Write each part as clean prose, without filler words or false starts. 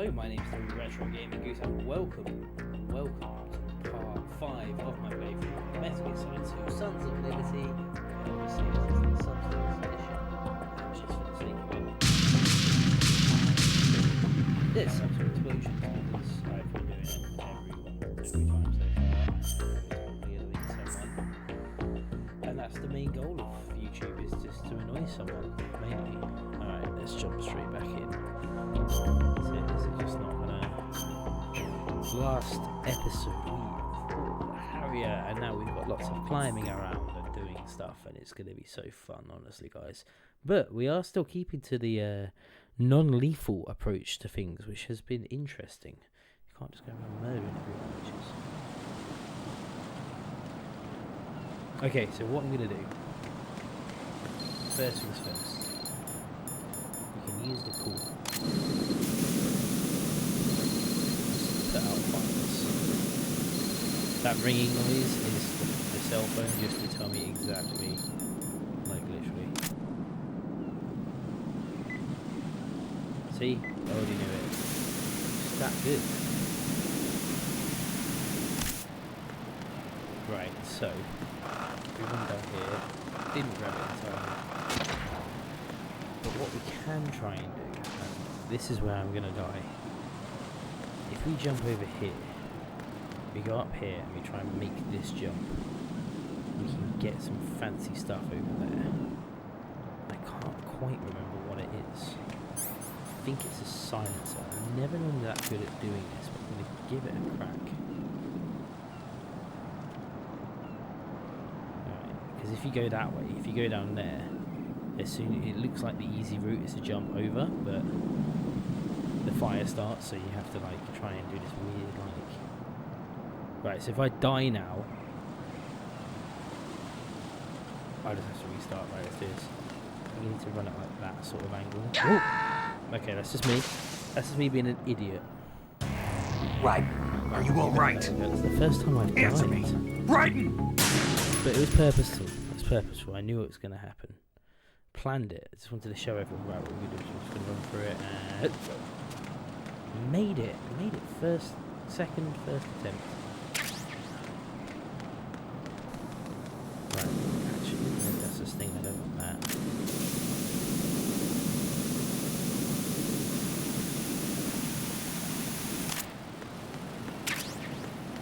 Hello, my name is the Retro Gaming Goose, and welcome to part 5 of my playthrough of Metal Gear Solid 2 Sons of Liberty. Obviously, this is the Substance Edition, just for the sake of it. There's some sort of explosions because I've been doing it every time so far. It's probably annoying someone. And that's the main goal of YouTube, is just to annoy someone, mainly. Alright, let's jump straight back in. Is it just not gonna... Last episode we fought Harrier, and now we've got lots of climbing around and doing stuff, and it's gonna be so fun, honestly, guys. But we are still keeping to the non-lethal approach to things, which has been interesting. You can't just go around murdering everyone, which is... Okay, so what I'm gonna do, first things first, you can use the cooler. Put out fires. That ringing noise is the cell phone, just to tell me exactly, like literally. See? I already knew it. It's that good. Right, so we went down here, didn't grab it in time. But what we can try and do, and this is where I'm gonna die. If we jump over here, we go up here and we try and make this jump, we can get some fancy stuff over there. I can't quite remember what it is. I think it's a silencer. I'm never normally that good at doing this, but I'm going to give it a crack. Because if you go that way, if you go down there, it looks like the easy route is to jump over, but the fire starts, so you have to like try and do this weird like... Right, so if I die now, I just have to restart. Right, let's do this. I need to run it like that sort of angle. Ooh! Okay, that's just me. That's just me being an idiot. Right. Are you all right? That's the first time I've Answer died. me. Brighton! But it was purposeful. It was purposeful. I knew it was going to happen. Planned it. I just wanted to show everyone right what we do. So I'm just going to run through it and made it. First attempt. Right. Actually, that's this thing. I don't want that.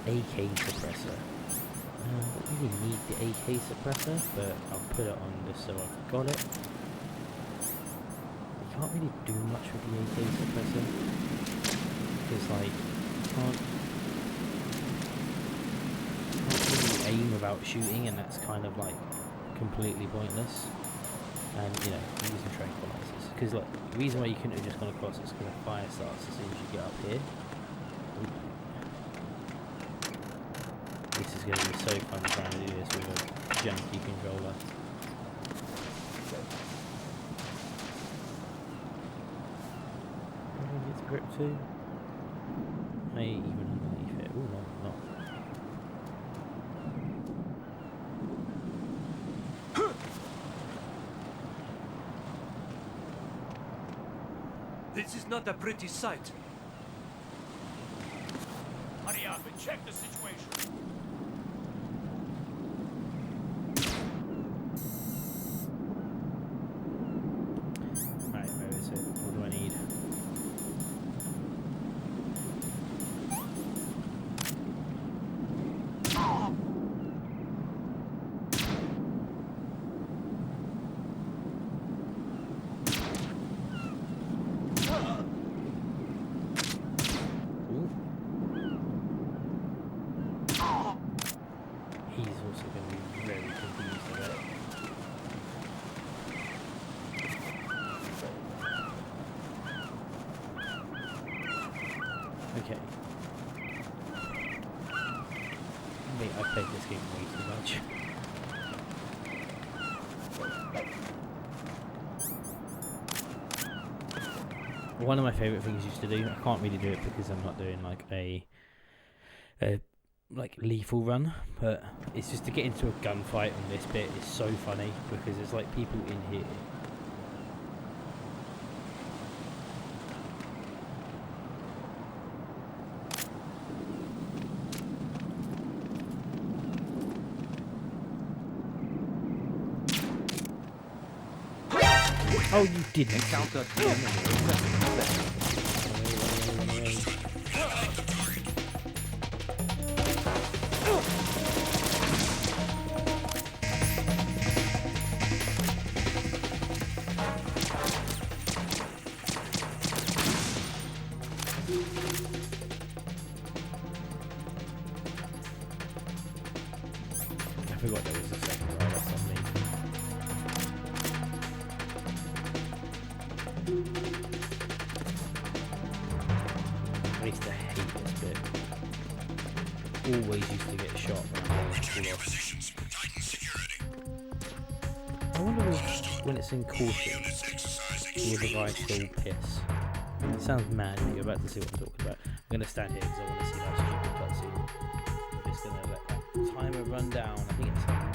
AK suppressor. I don't really need the AK suppressor, but I'll put it on just so I've got it. You can't really do much with the AK suppressor, because like, you can't really aim without shooting, and that's kind of like completely pointless. And you know, I'm using tranquilizers, because like, the reason why you couldn't have just gone across is because the fire starts as soon as you get up here. This is going to be so fun trying to do this with a janky controller. It's grip too. May even underneath it. Oh no, not. This is not a pretty sight. Hurry up and check the situation. Right, where is it? What do I need? He's also going to be very confused with it. Okay. Mate, I played this game way too much. One of my favourite things used to do, I can't really do it because I'm not doing like a like lethal run, but it's just to get into a gunfight on this bit is so funny because there's like people in here Oh, you didn't. Encounter the enemy. I forgot there was a second one. That's on me. I used to hate this bit. Always used to get shot when I was I wonder if, when it's in caution, will the guy still piss? It sounds mad, but you're about to see what I'm talking about. I'm going to stand here because I want to see that stupid cutscene. If it's going to let that timer run down, I think it's a minute.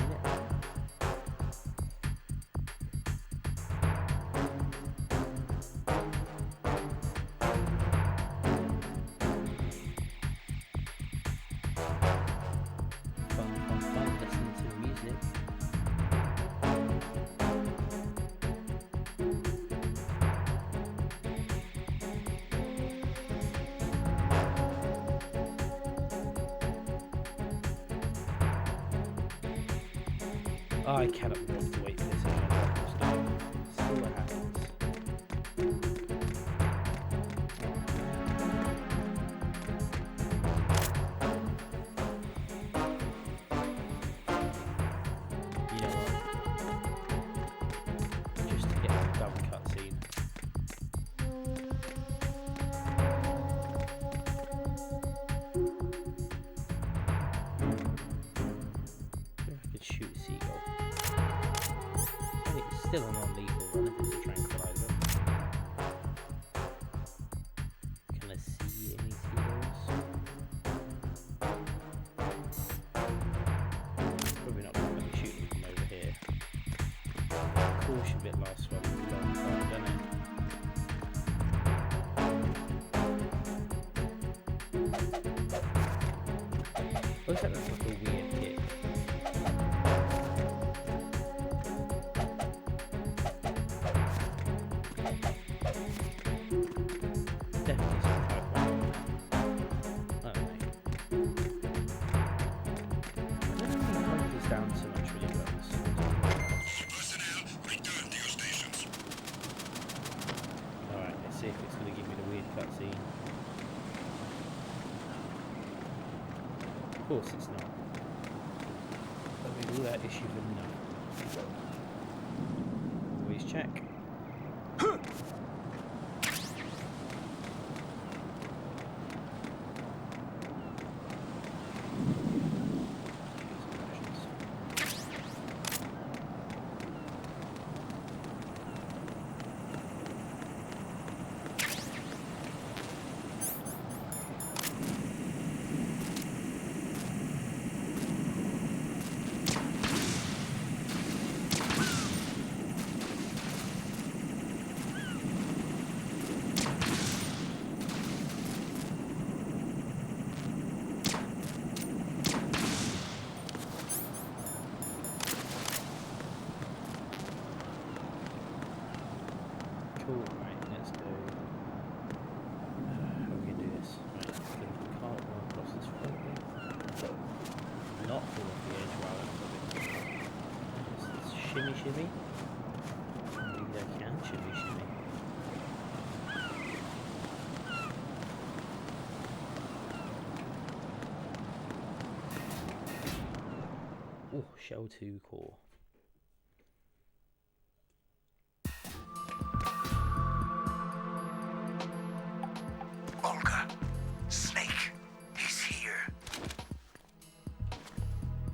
Fun, listening to the music. Oh, I cannot be able to wait for this anymore. See what happens. You know what? Just to get a dumb cutscene. I could shoot a seagull. I think it's still a non-lethal run if it's a tranquilizer. Can I see any seagulls? Probably not going to shoot them from over here. Caution bit last one, a long time, doesn't it? Looks like that's like a weird kick. Definitely some type of... I don't know. I don't think he focus down so much when he runs. Alright, let's see if it's going to give me the weird cutscene. Of course it's not. But with all that issue for nothing. Always check. Cool, right, let's go. How are we going to do this? Right, let's go to the cart one across this front here. Not fall off the edge while that's a bit. Let's shimmy shimmy. Maybe I can shimmy shimmy. Oh, shell 2 core. Olga, Snake, he's here.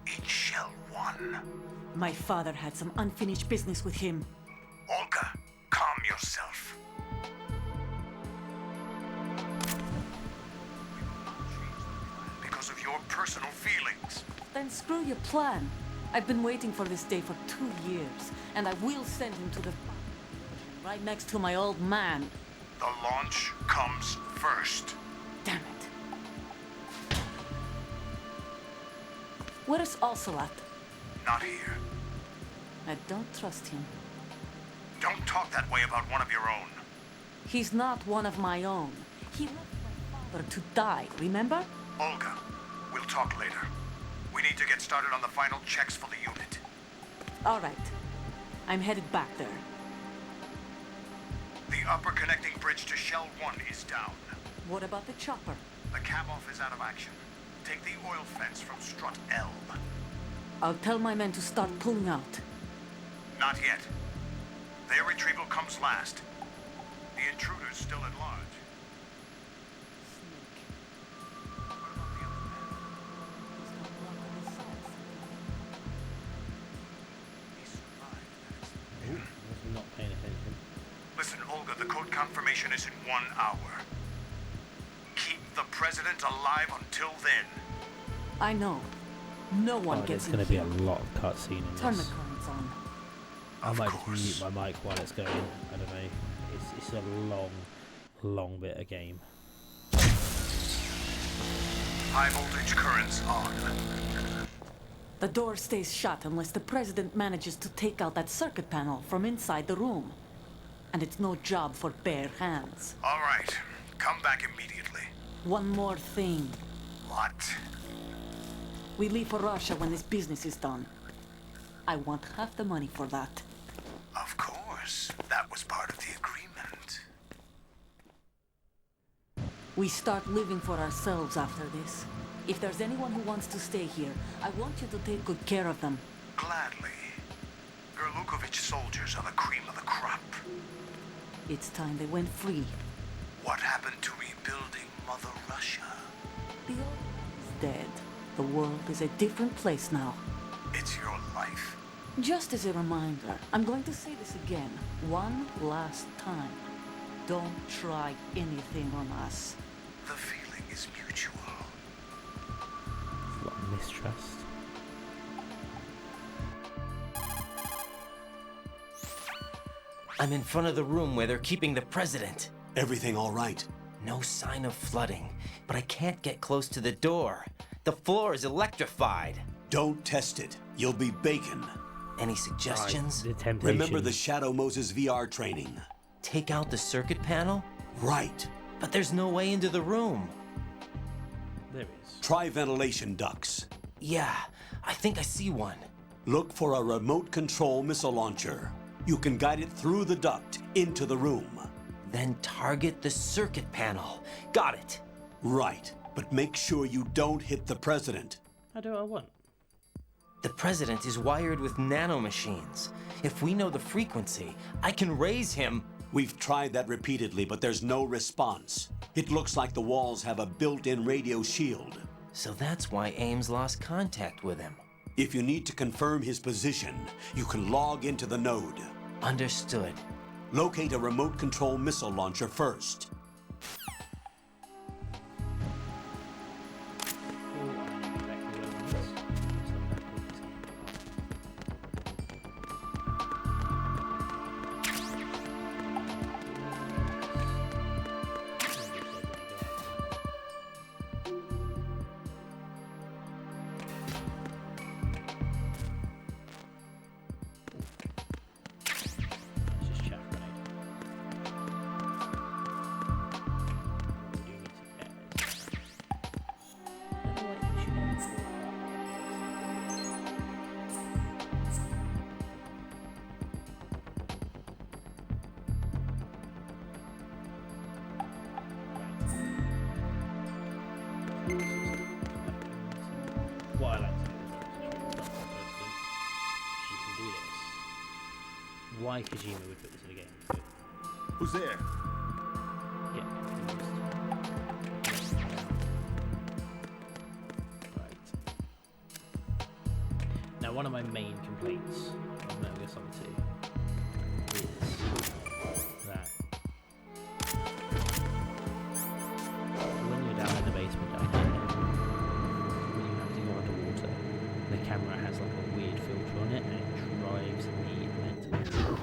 In Shell 1. My father had some unfinished business with him. Olga, calm yourself. Because of your personal feelings. Then screw your plan. I've been waiting for this day for 2 years, and I will send him to the right next to my old man. The launch comes first. Damn it. Where's Ocelot? Not here. I don't trust him. Don't talk that way about one of your own. He's not one of my own. He left my father to die, remember? Olga, we'll talk later. We need to get started on the final checks for the unit. All right. I'm headed back there. The upper connecting bridge to Shell 1 is down. What about the chopper? The cab-off is out of action. Take the oil fence from strut L. I'll tell my men to start pulling out. Not yet. Their retrieval comes last. The intruder's still at large. Snake. What about the other man? He's got blood on his side. He survived that Ooh, I was not paying attention. Listen, Olga, the code confirmation is in 1 hour. Keep the president alive until then. I know. No one Oh, gets there's in going to be here. a lot of cutscene in Turn the this. currents on. I Of might just course. mute my mic while it's going. I don't know. It's a long bit of game. High voltage currents on. The door stays shut unless the president manages to take out that circuit panel from inside the room. And it's no job for bare hands. All right. Come back immediately. One more thing. What? We leave for Russia when this business is done. I want half the money for that. Of course. That was part of the agreement. We start living for ourselves after this. If there's anyone who wants to stay here, I want you to take good care of them. Gladly. Gerlukovich soldiers are the cream of the crop. It's time they went free. What happened to rebuilding Mother Russia? The old man is dead. The world is a different place now. It's your life. Just as a reminder, I'm going to say this again, one last time. Don't try anything on us. The feeling is mutual. A lot of mistrust. I'm in front of the room where they're keeping the president. Everything all right? No sign of flooding, but I can't get close to the door. The floor is electrified. Don't test it. You'll be bacon. Any suggestions? The temptation. Remember the Shadow Moses VR training? Take out the circuit panel? Right. But there's no way into the room. There is. Try ventilation ducts. Yeah, I think I see one. Look for a remote control missile launcher. You can guide it through the duct into the room. Then target the circuit panel. Got it. Right. But make sure you don't hit the president. I do what I want. The president is wired with nanomachines. If we know the frequency, I can raise him. We've tried that repeatedly, but there's no response. It looks like the walls have a built-in radio shield. So that's why Ames lost contact with him. If you need to confirm his position, you can log into the node. Understood. Locate a remote control missile launcher first. What I like to do is not she can do this. Why Kojima would put this in a game? Who's there? Get confused. Right. Now, one of my main complaints of Metal Gear Solid 2 is that when you're down in the basement down here, when you have to go underwater, the camera has like a weird filter on it and it drives me mental.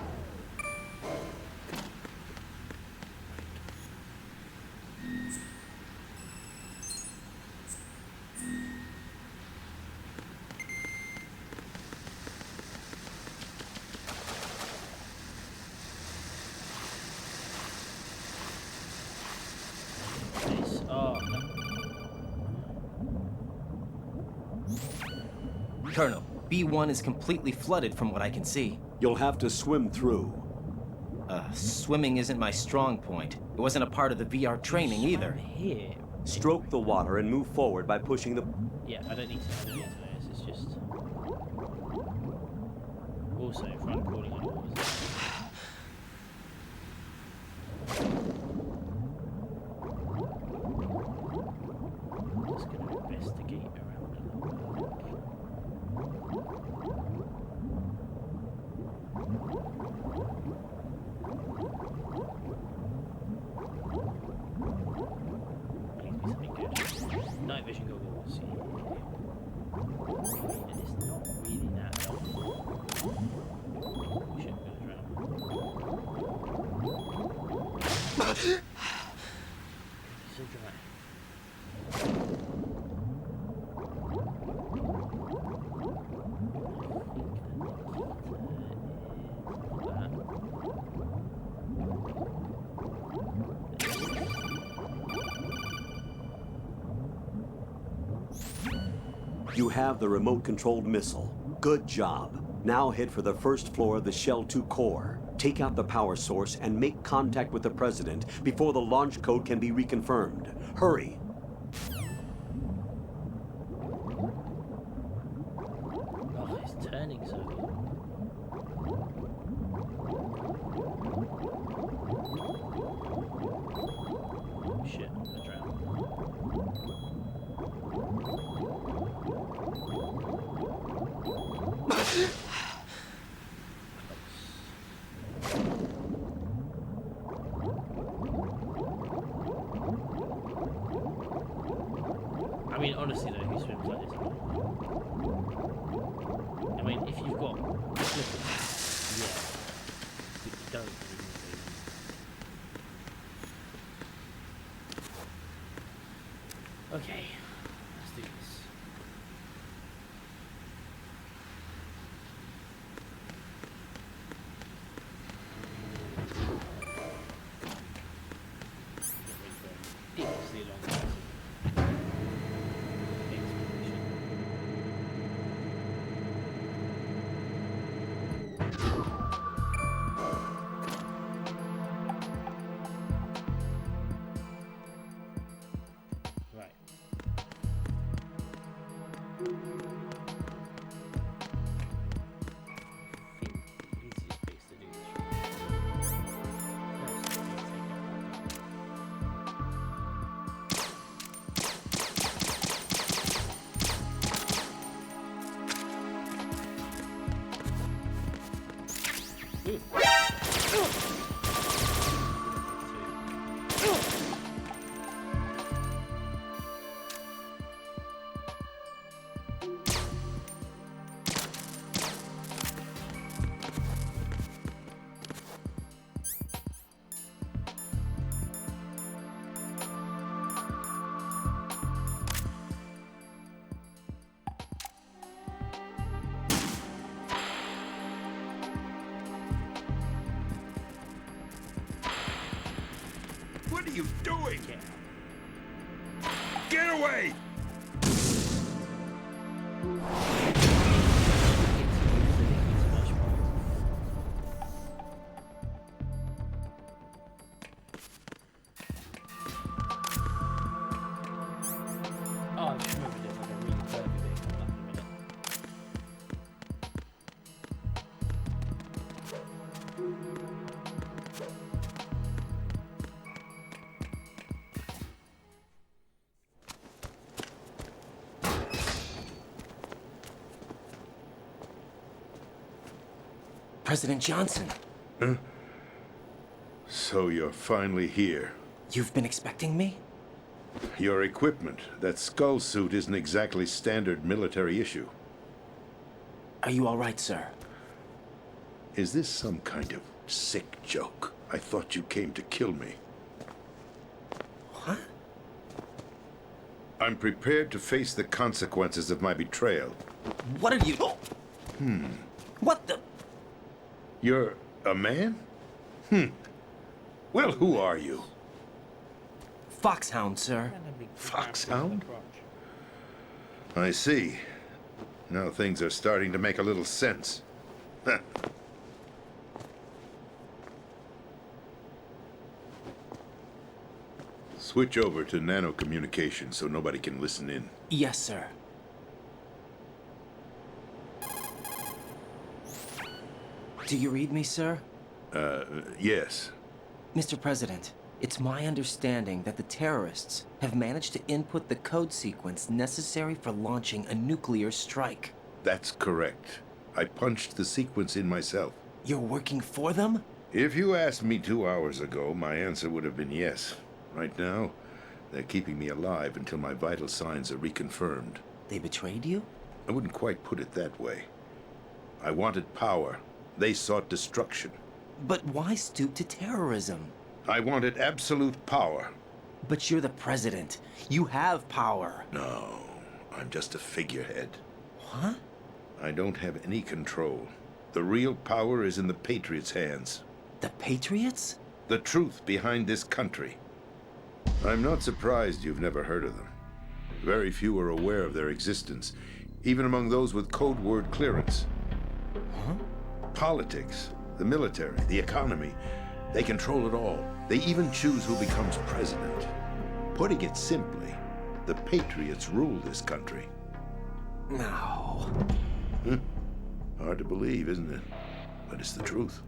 Colonel, B1 is completely flooded from what I can see. You'll have to swim through. Swimming isn't my strong point. It wasn't a part of the VR training either. Here. Stroke the water and move forward by pushing the... Yeah, I don't need to know this. It's just. Also, if I'm calling it all. I'm just going to investigate around a little bit. Something good. Night vision goggles. It's not really that helpful. Shit, I'm gonna drown. So dry. You have the remote-controlled missile. Good job. Now head for the first floor of the Shell 2 core. Take out the power source and make contact with the President before the launch code can be reconfirmed. Hurry. Oh, it's turning so good. Oh shit, I'm gonna drown. I mean, honestly though, who swims like this? I mean, if you've got slippers, yeah, but you don't really need those. Okay, let's do this. Ridiculously long expedition. Right. I think the easiest place to do this from. First, we need to take out that. What are you doing? Get away! Oh, I just remembered there's like a really curvy bit coming up in a minute. President Johnson, So you're finally here. you've been expecting me? Your equipment, that skull suit isn't exactly standard military issue. Are you all right, sir? Is this some kind of sick joke? I thought you came to kill me. What? I'm prepared to face the consequences of my betrayal. What are you... What the... You're a man? Well, who are you? Foxhound, sir. And a big Foxhound? crotch. I see. Now things are starting to make a little sense. Switch over to nano communication so nobody can listen in. Yes, sir. Do you read me, sir? Yes. Mr. President, it's my understanding that the terrorists have managed to input the code sequence necessary for launching a nuclear strike. That's correct. I punched the sequence in myself. You're working for them? If you asked me 2 hours ago, my answer would have been yes. Right now, they're keeping me alive until my vital signs are reconfirmed. They betrayed you? I wouldn't quite put it that way. I wanted power. They sought destruction. But why stoop to terrorism? I wanted absolute power. But you're the president. You have power. No, I'm just a figurehead. Huh? I don't have any control. The real power is in the Patriots' hands. The Patriots? The truth behind this country. I'm not surprised you've never heard of them. Very few are aware of their existence, even among those with code word clearance. Huh? Politics, the military, the economy, they control it all. They even choose who becomes president. Putting it simply, the Patriots rule this country. No. Hard to believe, isn't it? But it's the truth.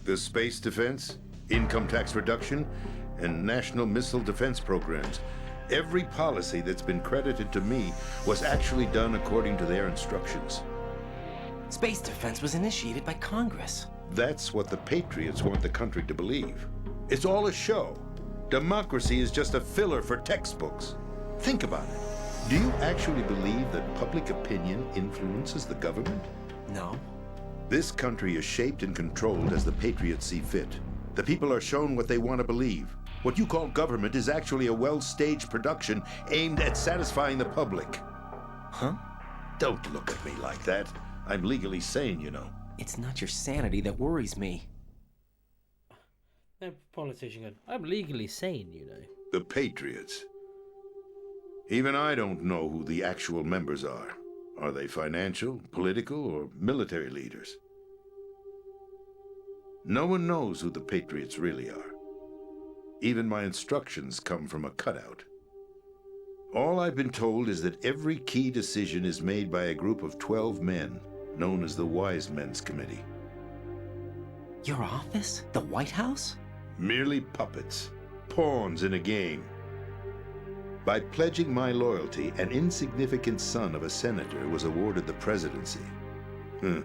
The space defense, income tax reduction, and national missile defense programs. Every policy that's been credited to me was actually done according to their instructions. Space defense was initiated by Congress. That's what the Patriots want the country to believe. It's all a show. Democracy is just a filler for textbooks. Think about it. Do you actually believe that public opinion influences the government? No. This country is shaped and controlled as the Patriots see fit. The people are shown what they want to believe. What you call government is actually a well-staged production aimed at satisfying the public. Huh? Don't look at me like that. I'm legally sane, you know. It's not your sanity that worries me. No politician going, I'm legally sane, you know. The Patriots. Even I don't know who the actual members are. Are they financial, political, or military leaders? No one knows who the Patriots really are. Even my instructions come from a cutout. All I've been told is that every key decision is made by a group of 12 men, known as the Wise Men's Committee. Your office? The White House? Merely puppets, pawns in a game. By pledging my loyalty, an insignificant son of a senator was awarded the presidency. Of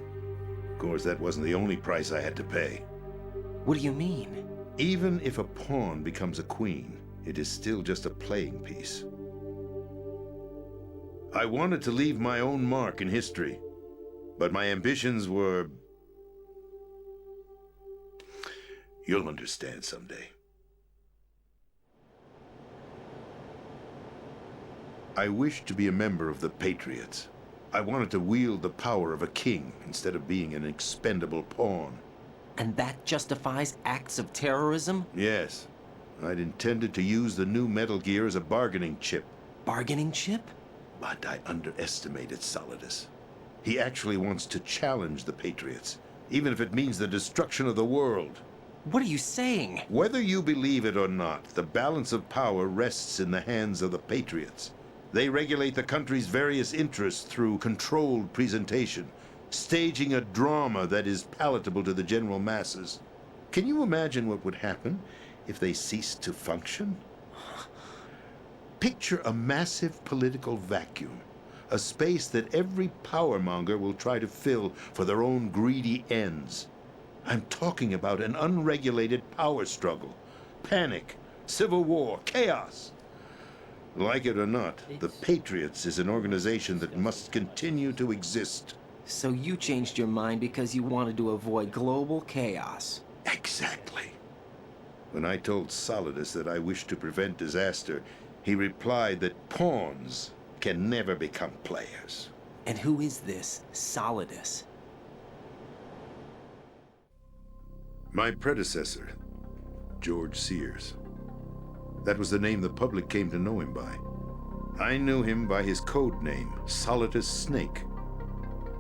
course, that wasn't the only price I had to pay. What do you mean? Even if a pawn becomes a queen, it is still just a playing piece. I wanted to leave my own mark in history, but my ambitions were... You'll understand someday. I wished to be a member of the Patriots. I wanted to wield the power of a king instead of being an expendable pawn. And that justifies acts of terrorism? Yes. I'd intended to use the new Metal Gear as a bargaining chip. Bargaining chip? But I underestimated Solidus. He actually wants to challenge the Patriots, even if it means the destruction of the world. What are you saying? Whether you believe it or not, the balance of power rests in the hands of the Patriots. They regulate the country's various interests through controlled presentation, staging a drama that is palatable to the general masses. Can you imagine what would happen if they ceased to function? Picture a massive political vacuum, a space that every powermonger will try to fill for their own greedy ends. I'm talking about an unregulated power struggle, panic, civil war, chaos. Like it or not, the Patriots is an organization that must continue to exist. So you changed your mind because you wanted to avoid global chaos. Exactly. When I told Solidus that I wished to prevent disaster, he replied that pawns can never become players. And who is this Solidus? My predecessor, George Sears. That was the name the public came to know him by. I knew him by his code name, Solidus Snake.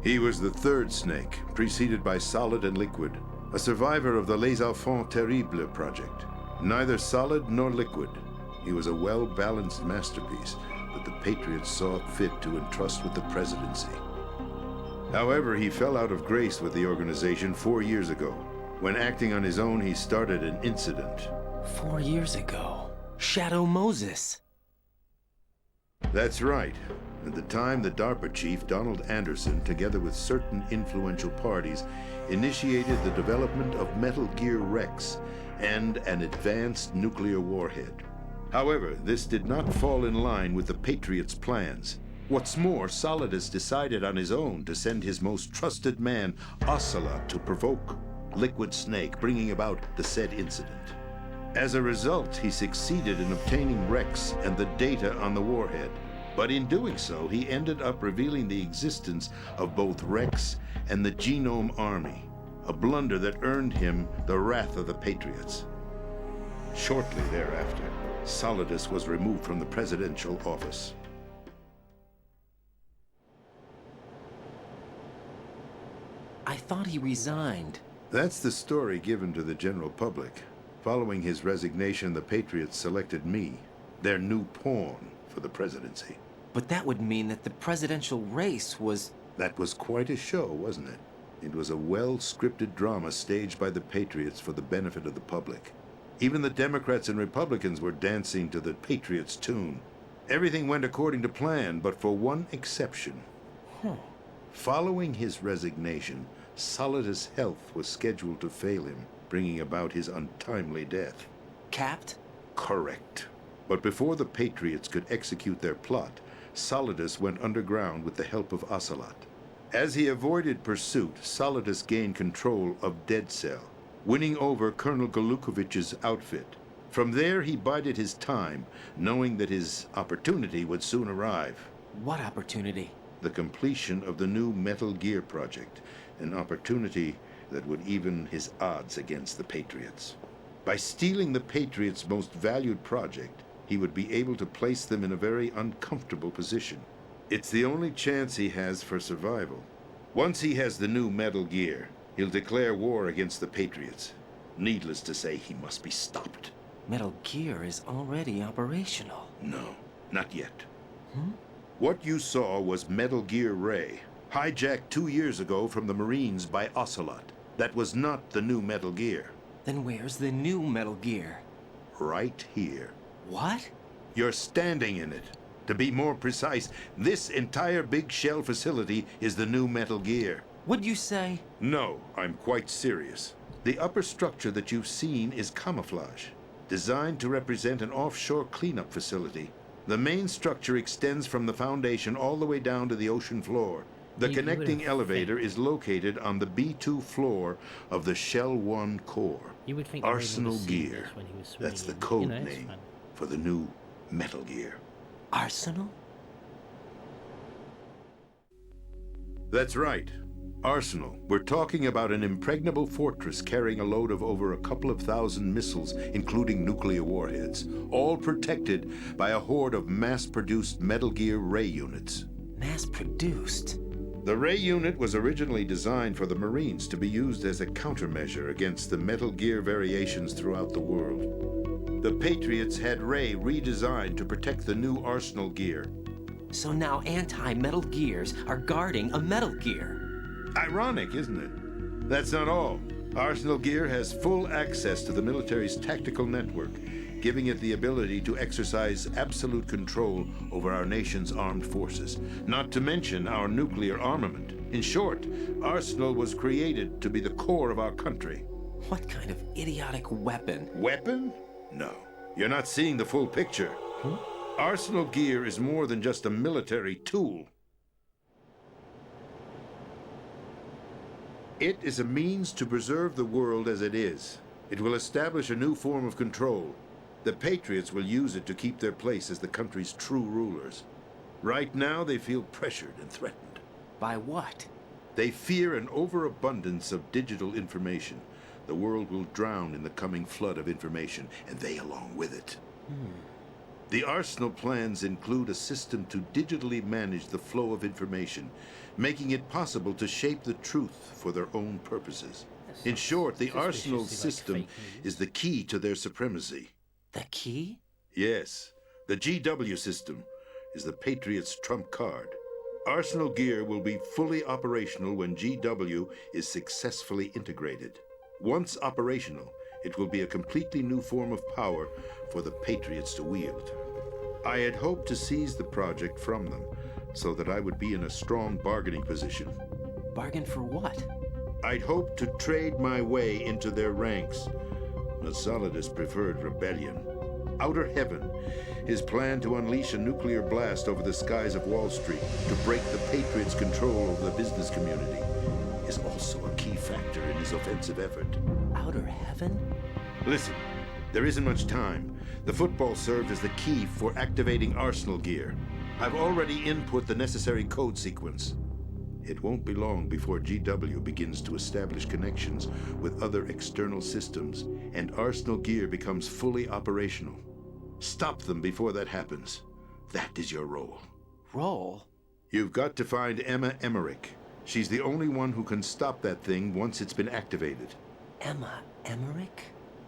He was the third Snake, preceded by Solid and Liquid, a survivor of the Les Enfants Terribles project. Neither solid nor liquid, he was a well-balanced masterpiece that the Patriots saw fit to entrust with the presidency. However, he fell out of grace with the organization 4 years ago. When acting on his own, he started an incident. 4 years ago. Shadow Moses. That's right. At the time, the DARPA chief, Donald Anderson, together with certain influential parties, initiated the development of Metal Gear Rex and an advanced nuclear warhead. However, this did not fall in line with the Patriots' plans. What's more, Solidus decided on his own to send his most trusted man, Ocelot, to provoke Liquid Snake, bringing about the said incident. As a result, he succeeded in obtaining Rex and the data on the warhead. But in doing so, he ended up revealing the existence of both Rex and the Genome Army, a blunder that earned him the wrath of the Patriots. Shortly thereafter, Solidus was removed from the presidential office. I thought he resigned. That's the story given to the general public. Following his resignation, the Patriots selected me, their new pawn, for the presidency. But that would mean that the presidential race was... That was quite a show, wasn't it? It was a well-scripted drama staged by the Patriots for the benefit of the public. Even the Democrats and Republicans were dancing to the Patriots' tune. Everything went according to plan, but for one exception. Following his resignation, Solidus' health was scheduled to fail him, bringing about his untimely death. Capped? Correct. But before the Patriots could execute their plot, Solidus went underground with the help of Ocelot. As he avoided pursuit, Solidus gained control of Dead Cell, winning over Colonel Golukovich's outfit. From there, he bided his time, knowing that his opportunity would soon arrive. What opportunity? The completion of the new Metal Gear project, an opportunity that would even his odds against the Patriots. By stealing the Patriots' most valued project, he would be able to place them in a very uncomfortable position. It's the only chance he has for survival. Once he has the new Metal Gear, he'll declare war against the Patriots. Needless to say, he must be stopped. Metal Gear is already operational. No, not yet. What you saw was Metal Gear Ray, hijacked 2 years ago from the Marines by Ocelot. That was not the new Metal Gear. Then where's the new Metal Gear? Right here. What? You're standing in it. To be more precise, this entire big shell facility is the new Metal Gear. What'd you say? No, I'm quite serious. The upper structure that you've seen is camouflage, designed to represent an offshore cleanup facility. The main structure extends from the foundation all the way down to the ocean floor. The connecting elevator is located on the B2 floor of the Shell 1 core. You would think Arsenal Gear. this when he was swimming That's the in, code it's name fun. for the new Metal Gear. Arsenal? That's right. Arsenal. We're talking about an impregnable fortress carrying a load of over a couple of thousand missiles, including nuclear warheads, all protected by a horde of mass-produced Metal Gear Ray units. Mass-produced? The Ray unit was originally designed for the Marines to be used as a countermeasure against the Metal Gear variations throughout the world. The Patriots had Ray redesigned to protect the new Arsenal Gear. So now anti-Metal Gears are guarding a Metal Gear. Ironic, isn't it? That's not all. Arsenal Gear has full access to the military's tactical network, giving it the ability to exercise absolute control over our nation's armed forces, not to mention our nuclear armament. In short, Arsenal was created to be the core of our country. What kind of idiotic weapon? Weapon? No. You're not seeing the full picture. Arsenal Gear is more than just a military tool. It is a means to preserve the world as it is. It will establish a new form of control. The Patriots will use it to keep their place as the country's true rulers. Right now, they feel pressured and threatened. By what? They fear an overabundance of digital information. The world will drown in the coming flood of information, and they along with it. The Arsenal plans include a system to digitally manage the flow of information, making it possible to shape the truth for their own purposes. In short, the Arsenal system is the key to their supremacy. The key? Yes, the GW system is the Patriots' trump card. Arsenal gear will be fully operational when GW is successfully integrated. Once operational, it will be a completely new form of power for the Patriots to wield. I had hoped to seize the project from them so that I would be in a strong bargaining position. Bargain for what? I'd hoped to trade my way into their ranks. Solidus preferred rebellion. Outer Heaven, his plan to unleash a nuclear blast over the skies of Wall Street to break the Patriots' control over the business community, is also a key factor in his offensive effort. Outer Heaven? Listen, there isn't much time. The football served as the key for activating Arsenal gear. I've already input the necessary code sequence. It won't be long before GW begins to establish connections with other external systems, and Arsenal gear becomes fully operational. Stop them before that happens. That is your role. Role? You've got to find Emma Emmerich. She's the only one who can stop that thing once it's been activated. Emma Emmerich?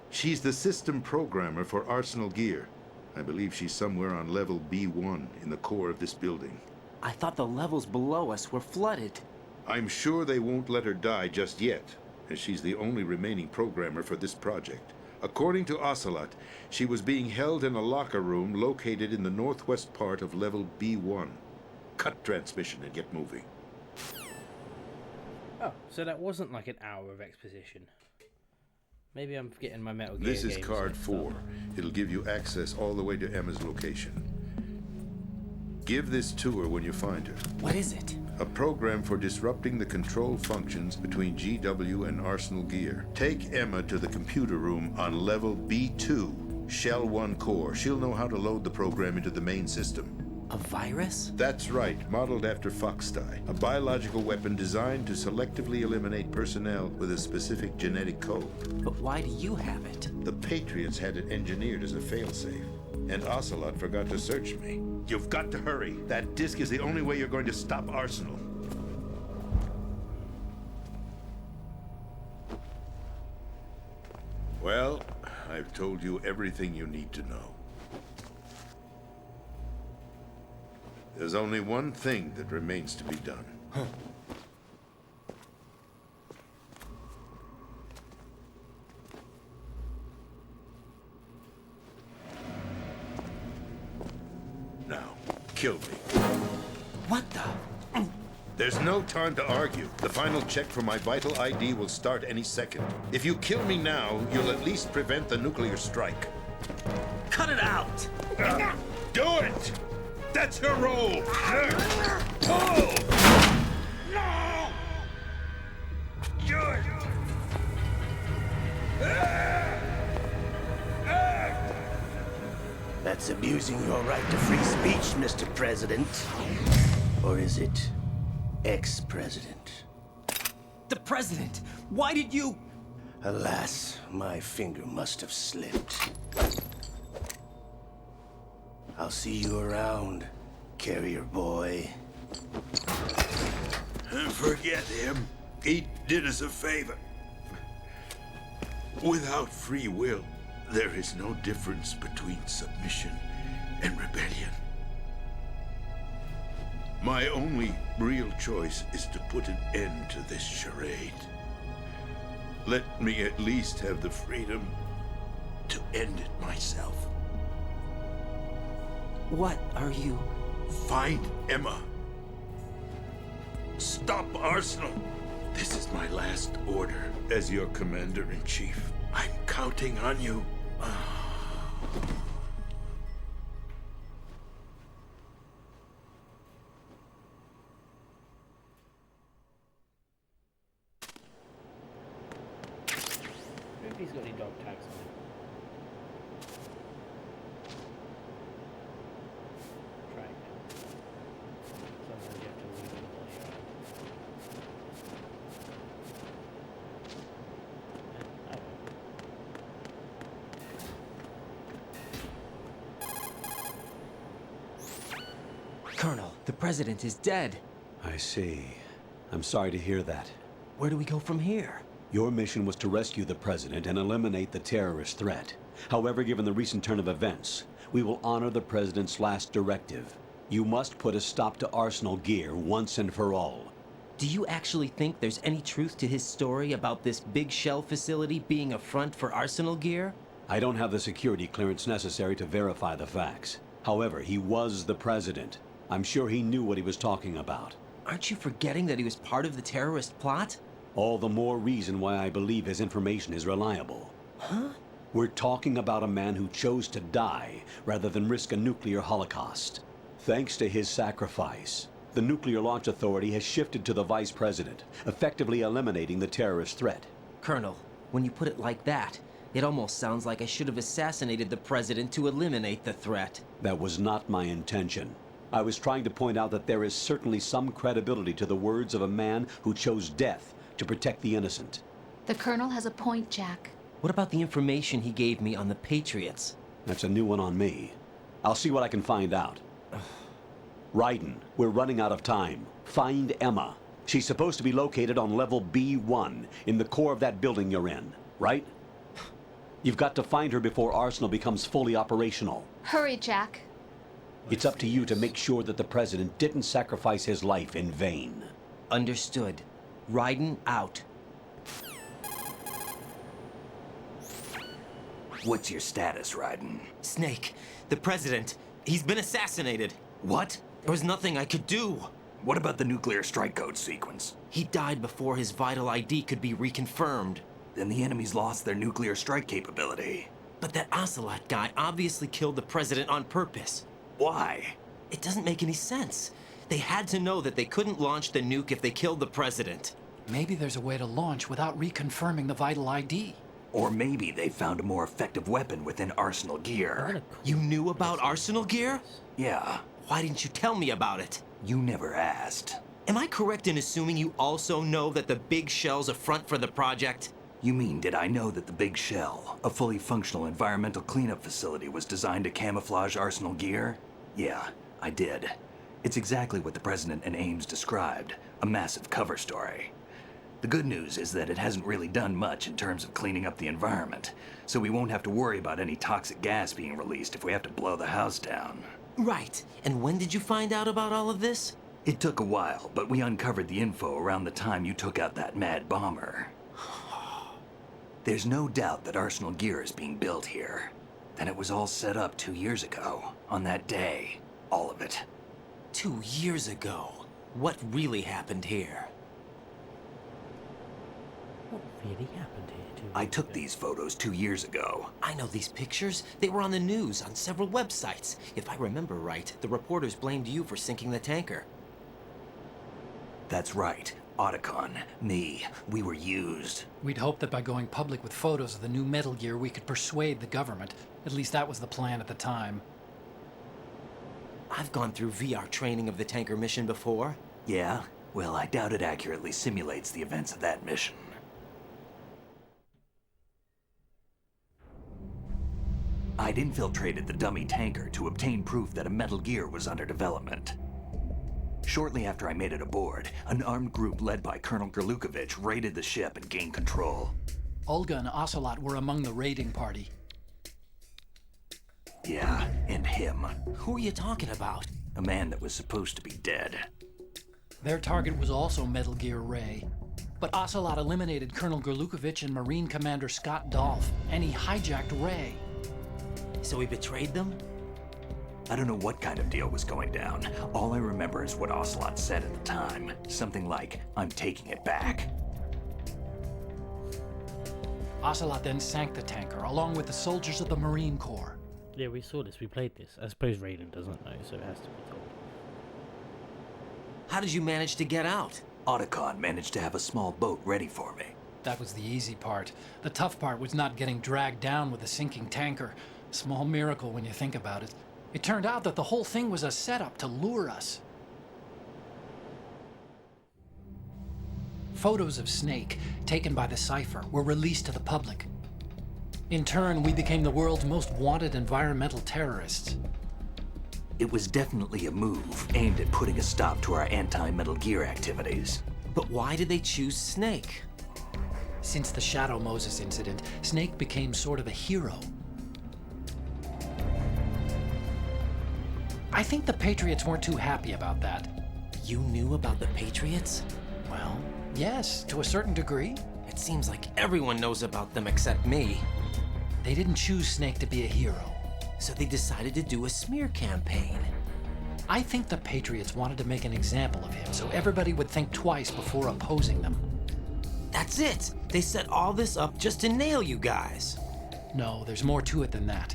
She's the system programmer for Arsenal gear. I believe she's somewhere on level B1 in the core of this building. I thought the levels below us were flooded. I'm sure they won't let her die just yet, as she's the only remaining programmer for this project. According to Ocelot, she was being held in a locker room located in the northwest part of level B1. Cut transmission and get moving. Oh, so that wasn't like an hour of exposition. Maybe I'm getting my Metal Gear This is games card mixed 4. up. It'll give you access all the way to Emma's location. Give this to her when you find her. What is it? A program for disrupting the control functions between GW and Arsenal gear. Take Emma to the computer room on level B2, Shell 1 core. She'll know how to load the program into the main system. A virus? That's right, modeled after Foxdie, a biological weapon designed to selectively eliminate personnel with a specific genetic code. But why do you have it? The Patriots had it engineered as a failsafe, and Ocelot forgot to search me. You've got to hurry. That disk is the only way you're going to stop Arsenal. Well, I've told you everything you need to know. There's only one thing that remains to be done. Now, kill me. What the? There's no time to argue. The final check for my vital ID will start any second. If you kill me now, you'll at least prevent the nuclear strike. Cut it out! Do it! That's her role! Pull! No! Good! That's abusing your right to free speech, Mr. President. Or is it ex-president? The president! Why did you... Alas, my finger must have slipped. I'll see you around, carrier boy. Forget him. He did us a favor. Without free will, there is no difference between submission and rebellion. My only real choice is to put an end to this charade. Let me at least have the freedom to end it myself. What are you... Find Emma. Stop Arsenal. This is my last order as your commander-in-chief. I'm counting on you. If he's got any dog tags on him. Try again. Sometimes you have to leave it while you're out. Oh. Colonel, the president is dead. I see. I'm sorry to hear that. Where do we go from here? Your mission was to rescue the president and eliminate the terrorist threat. However, given the recent turn of events, we will honor the president's last directive. You must put a stop to Arsenal Gear once and for all. Do you actually think there's any truth to his story about this big shell facility being a front for Arsenal Gear? I don't have the security clearance necessary to verify the facts. However, he was the president. I'm sure he knew what he was talking about. Aren't you forgetting that he was part of the terrorist plot? All the more reason why I believe his information is reliable. Huh? We're talking about a man who chose to die rather than risk a nuclear holocaust. Thanks to his sacrifice, the Nuclear Launch Authority has shifted to the vice president, effectively eliminating the terrorist threat. Colonel, when you put it like that, it almost sounds like I should have assassinated the president to eliminate the threat. That was not my intention. I was trying to point out that there is certainly some credibility to the words of a man who chose death to protect the innocent. The Colonel has a point, Jack. What about the information he gave me on the Patriots? That's a new one on me. I'll see what I can find out. Raiden, we're running out of time. Find Emma. She's supposed to be located on level B1, in the core of that building you're in, right? You've got to find her before Arsenal becomes fully operational. Hurry, Jack. It's up to you to make sure that the president didn't sacrifice his life in vain. Understood. Raiden out. What's your status, Raiden? Snake, the president, he's been assassinated. What? There was nothing I could do. What about the nuclear strike code sequence? He died before his vital ID could be reconfirmed. Then the enemy's lost their nuclear strike capability. But that Ocelot guy obviously killed the president on purpose. Why? It doesn't make any sense. They had to know that they couldn't launch the nuke if they killed the president. Maybe there's a way to launch without reconfirming the vital ID. Or maybe they found a more effective weapon within Arsenal Gear. You knew about Arsenal Gear? Yeah. Why didn't you tell me about it? You never asked. Am I correct in assuming you also know that the big shell's a front for the project? You mean, did I know that the Big Shell, a fully functional environmental cleanup facility, was designed to camouflage Arsenal Gear? Yeah, I did. It's exactly what the President and Ames described, a massive cover story. The good news is that it hasn't really done much in terms of cleaning up the environment, so we won't have to worry about any toxic gas being released if we have to blow the house down. Right. And when did you find out about all of this? It took a while, but we uncovered the info around the time you took out that mad bomber. There's no doubt that Arsenal Gear is being built here. And it was all set up 2 years ago, on that day. All of it. 2 years ago? What really happened here? What really happened here? I took these photos 2 years ago. I know these pictures. They were on the news, on several websites. If I remember right, the reporters blamed you for sinking the tanker. That's right. Otacon, me, we were used. We'd hoped that by going public with photos of the new Metal Gear, we could persuade the government. At least that was the plan at the time. I've gone through VR training of the tanker mission before. Yeah? Well, I doubt it accurately simulates the events of that mission. I'd infiltrated the dummy tanker to obtain proof that a Metal Gear was under development. Shortly after I made it aboard, an armed group led by Colonel Gerlukovich raided the ship and gained control. Olga and Ocelot were among the raiding party. Yeah, and him. Who are you talking about? A man that was supposed to be dead. Their target was also Metal Gear Ray. But Ocelot eliminated Colonel Gerlukovich and Marine Commander Scott Dolph, and he hijacked Ray. So he betrayed them? I don't know what kind of deal was going down. All I remember is what Ocelot said at the time. Something like, "I'm taking it back." Ocelot then sank the tanker, along with the soldiers of the Marine Corps. Yeah, we saw this. We played this. I suppose Raiden doesn't know, so it has to be told. How did you manage to get out? Otacon managed to have a small boat ready for me. That was the easy part. The tough part was not getting dragged down with a sinking tanker. Small miracle when you think about it. It turned out that the whole thing was a setup to lure us. Photos of Snake, taken by the Cypher, were released to the public. In turn, we became the world's most wanted environmental terrorists. It was definitely a move aimed at putting a stop to our anti-Metal Gear activities. But why did they choose Snake? Since the Shadow Moses incident, Snake became sort of a hero. I think the Patriots weren't too happy about that. You knew about the Patriots? Well, yes, to a certain degree. It seems like everyone knows about them except me. They didn't choose Snake to be a hero. So they decided to do a smear campaign. I think the Patriots wanted to make an example of him so everybody would think twice before opposing them. That's it! They set all this up just to nail you guys. No, there's more to it than that.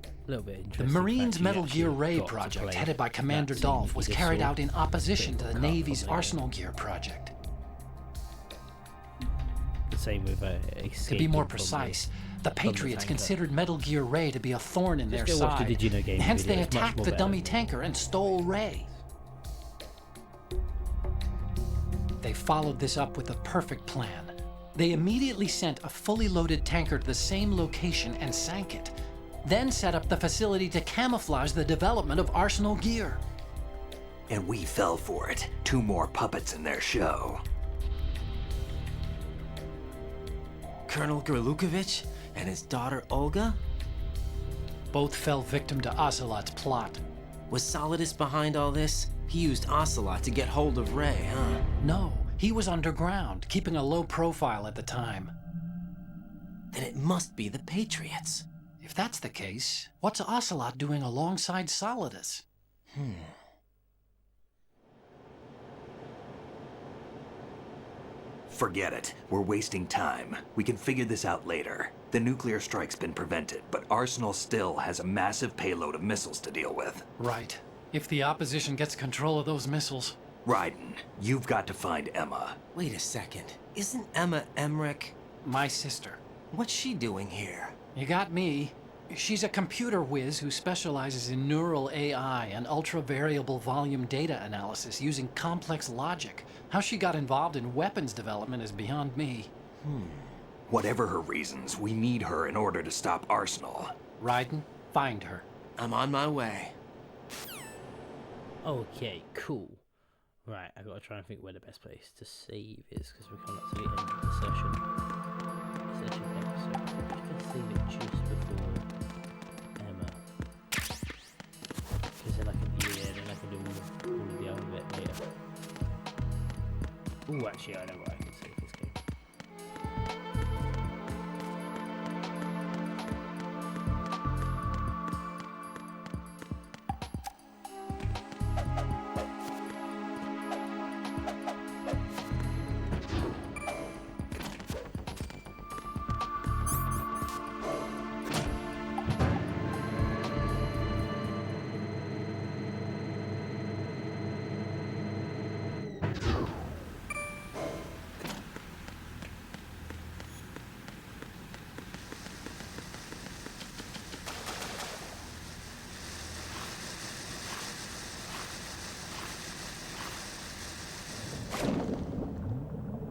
A little bit The interesting. Marines' fact you Metal actually Gear Ray got to project, play headed by Commander that scene Dolph, you was just carried saw. out in opposition to the Cut Navy's from the- Arsenal Gear project. The same with To be more precise, the Patriots tanker. considered Metal Gear Ray to be a thorn in their go watch the side. Did You Know game Hence, video, they it's much attacked more the better dummy than tanker and stole Ray. They followed this up with a perfect plan. They immediately sent a fully loaded tanker to the same location and sank it. Then set up the facility to camouflage the development of Arsenal Gear. And we fell for it. 2 more puppets in their show. Colonel Gerlukovich and his daughter Olga? Both fell victim to Ocelot's plot. Was Solidus behind all this? He used Ocelot to get hold of Ray, huh? No, he was underground, keeping a low profile at the time. Then it must be the Patriots. If that's the case, what's Ocelot doing alongside Solidus? Forget it. We're wasting time. We can figure this out later. The nuclear strike's been prevented, but Arsenal still has a massive payload of missiles to deal with. Right. If the opposition gets control of those missiles. Raiden, you've got to find Emma. Wait a second. Isn't Emma Emmerich? My sister. What's she doing here? You got me. She's a computer whiz who specializes in neural AI and ultra-variable volume data analysis using complex logic. How she got involved in weapons development is beyond me. Whatever her reasons, we need her in order to stop Arsenal. Raiden, find her. I'm on my way. Okay, cool. Right, I gotta try and think where the best place to save is because we're coming up to the end of the session. Session episode. I'm just gonna save it just before Emma. Because then I can do it, and then I can do all of the other bit later. Ooh, actually, I know what I can save this game.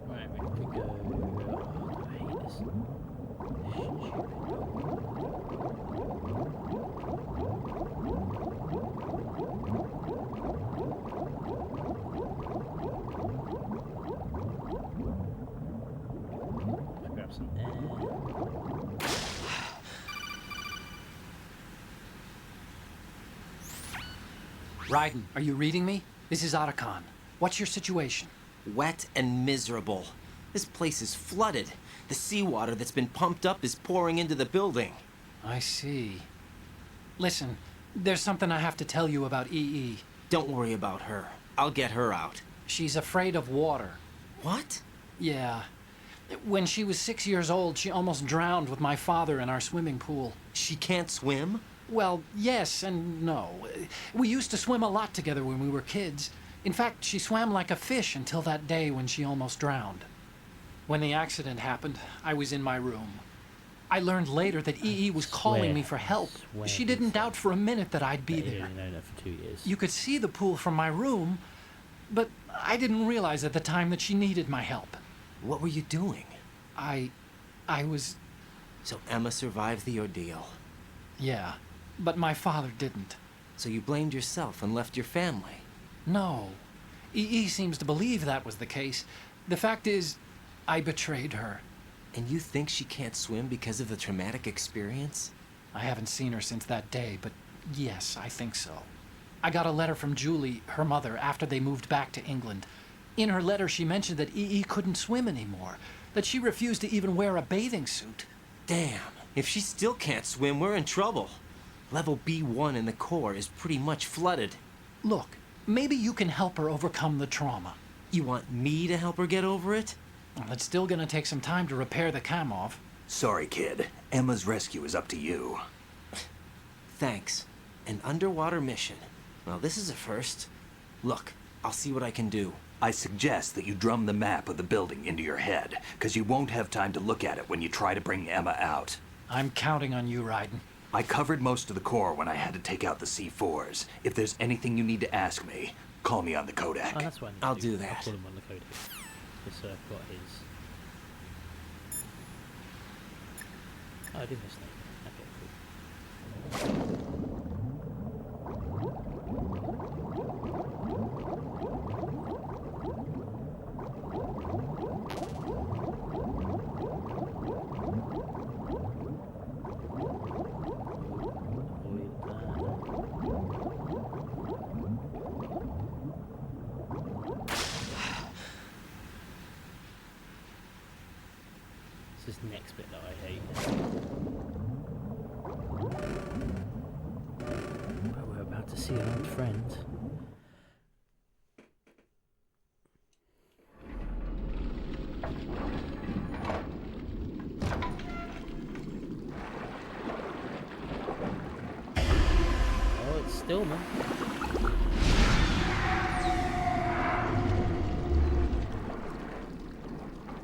Right, we can go. Oh, I hate this. Let's grab some air. Raiden, are you reading me? This is Otacon. What's your situation? Wet and miserable. This place is flooded. The seawater that's been pumped up is pouring into the building. I see. Listen, there's something I have to tell you about EE. Don't worry about her. I'll get her out. She's afraid of water. What? Yeah. When she was 6 years old, she almost drowned with my father in our swimming pool. She can't swim? Well, yes and no. We used to swim a lot together when we were kids. In fact, she swam like a fish until that day when she almost drowned. When the accident happened, I was in my room. I learned later that EE was calling me for help. She didn't doubt for a minute that I'd be there. I've known her for 2 years. You could see the pool from my room, but I didn't realize at the time that she needed my help. What were you doing? I was... So Emma survived the ordeal. Yeah, but my father didn't. So you blamed yourself and left your family? No. EE seems to believe that was the case. The fact is, I betrayed her. And you think she can't swim because of the traumatic experience? I haven't seen her since that day, but yes, I think so. I got a letter from Julie, her mother, after they moved back to England. In her letter, she mentioned that EE couldn't swim anymore, that she refused to even wear a bathing suit. Damn, if she still can't swim, we're in trouble. Level B1 in the core is pretty much flooded. Look, maybe you can help her overcome the trauma. You want me to help her get over it? Well, it's still gonna take some time to repair the cam-off. Sorry, kid. Emma's rescue is up to you. Thanks. An underwater mission. Well, this is a first. Look, I'll see what I can do. I suggest that you drum the map of the building into your head, because you won't have time to look at it when you try to bring Emma out. I'm counting on you, Raiden. I covered most of the core when I had to take out the C4s. If there's anything you need to ask me, call me on the Kodak. Oh, that's what I need I'll to do that. I'll call him on the Kodak. Just so I've got his... Oh, I did miss that. Okay, cool. This is the next bit that I hate. But we're about to see an old friend. Oh, it's Stillman.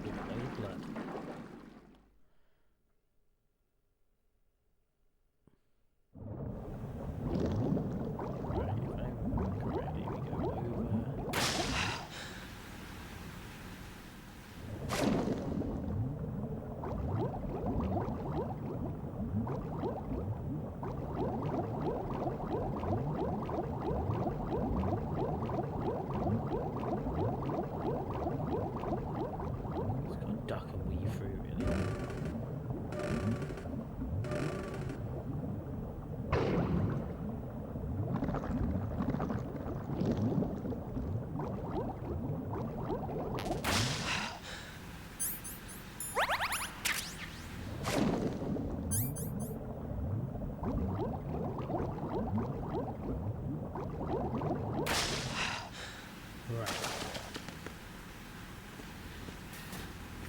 With a load of blood. Duck and weave through, really.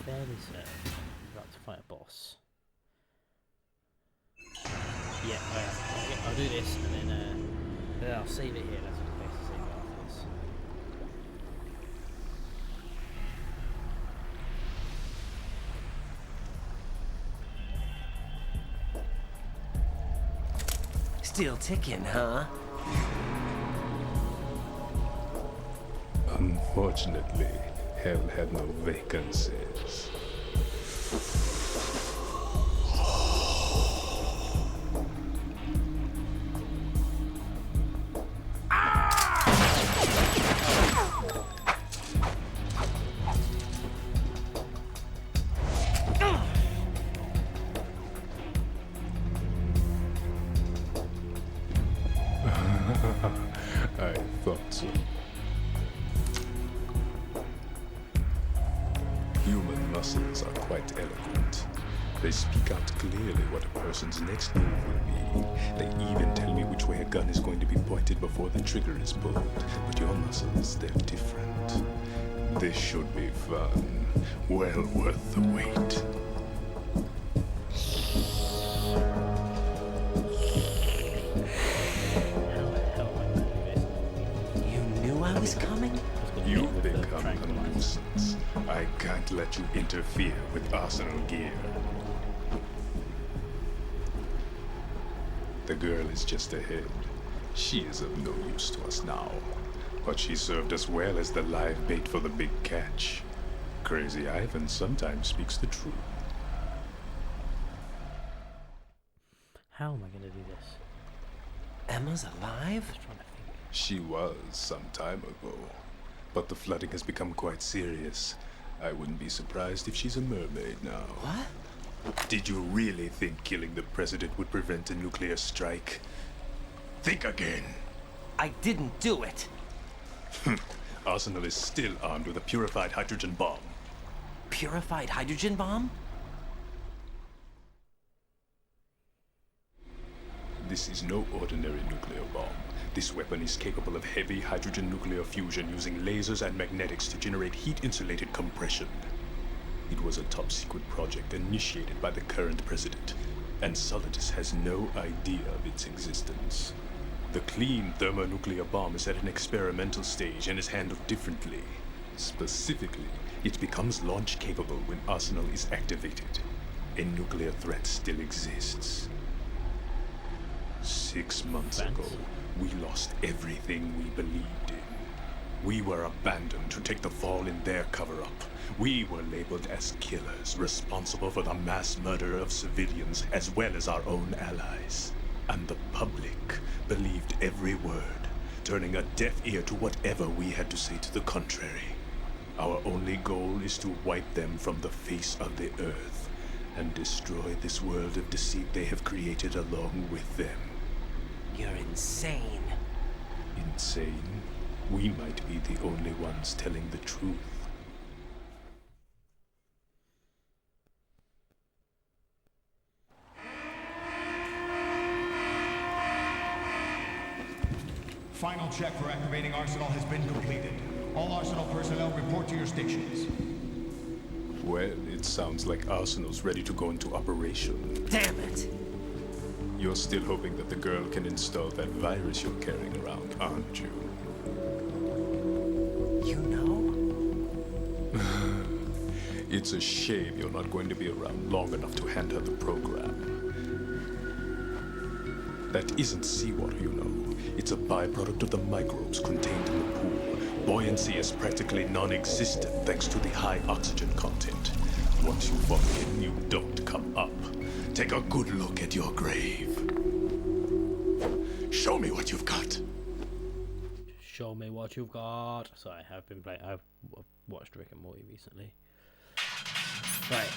Fairly certain I'm about to fight a boss. Yeah, I am. Okay, I'll do this and then I'll save it here. That's the place to save it after this. Still ticking, huh? Unfortunately, hell had no vacancies. I thought so. Human muscles are quite eloquent. They speak out clearly what a person's next move will be. They even tell me which way a gun is going to be pointed before the trigger is pulled. But your muscles, they're different. This should be fun. Well worth the wait. I was coming? You've become a nuisance. I can't let you interfere with arsenal gear. The girl is just ahead. She is of no use to us now. But she served us well as the live bait for the big catch. Crazy Ivan sometimes speaks the truth. How am I going to do this? Emma's alive? Just trying to think. She was some time ago, but the flooding has become quite serious. I wouldn't be surprised if she's a mermaid now. What? Did you really think killing the president would prevent a nuclear strike? Think again. I didn't do it. Arsenal is still armed with a purified hydrogen bomb. Purified hydrogen bomb? This is no ordinary nuclear bomb. This weapon is capable of heavy hydrogen nuclear fusion using lasers and magnetics to generate heat-insulated compression. It was a top-secret project initiated by the current president, and Solidus has no idea of its existence. The clean thermonuclear bomb is at an experimental stage and is handled differently. Specifically, it becomes launch-capable when Arsenal is activated. A nuclear threat still exists. 6 months ago, we lost everything we believed in. We were abandoned to take the fall in their cover-up. We were labeled as killers, responsible for the mass murder of civilians as well as our own allies. And the public believed every word, turning a deaf ear to whatever we had to say to the contrary. Our only goal is to wipe them from the face of the earth and destroy this world of deceit they have created along with them. You're insane. Insane? We might be the only ones telling the truth. Final check for activating Arsenal has been completed. All Arsenal personnel report to your stations. Well, it sounds like Arsenal's ready to go into operation. Damn it! You're still hoping that the girl can install that virus you're carrying around, aren't you? You know? It's a shame you're not going to be around long enough to hand her the program. That isn't seawater, you know. It's a byproduct of the microbes contained in the pool. Buoyancy is practically non-existent thanks to the high oxygen content. Once you fall in, you don't come up. Take a good look at your grave. Show me what you've got. Show me what you've got. Sorry, I've watched Rick and Morty recently. Right.